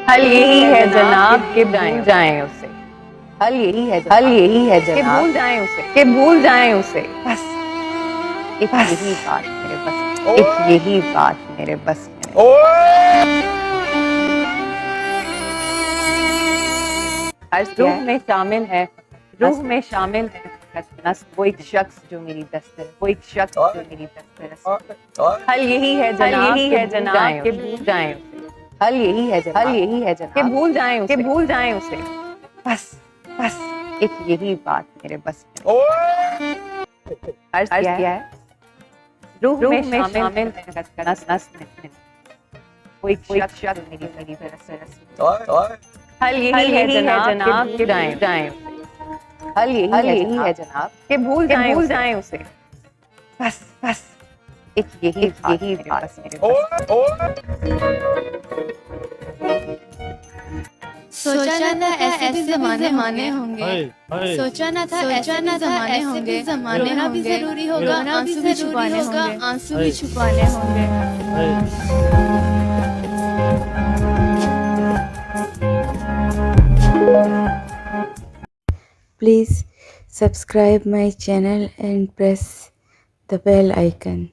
हल यही है जनाब कि भूल जाएं उसे। हल यही है जनाब कि भूल जाएं उसे। बस यही बात मेरे बस, यही बात मेरे बस में। हर रूह में शामिल है, नस वो एक शख्स जो मेरी दस्तरस। हल यही है जनाब कि भूल जाएं उसे। हल यही है जनाब कि भूल जाएं उसे। बस यही बात मेरे बस में। अर्ज क्या है? रूह में शामिल है, नस में वो एक शख्स जो मेरी दस्तरस। हल यही है जनाब कि भूल जाएं उसे। हल यही है जनाब कि भूल जाएं उसे। बस यही बात मेरे सोचा न था ऐसे भी जमाने होंगे। सोचा न था ऐसे भी जमाने होना भी जरूरी होगा, आंसू भी छुपाने होंगे। Please subscribe my channel and press the bell icon.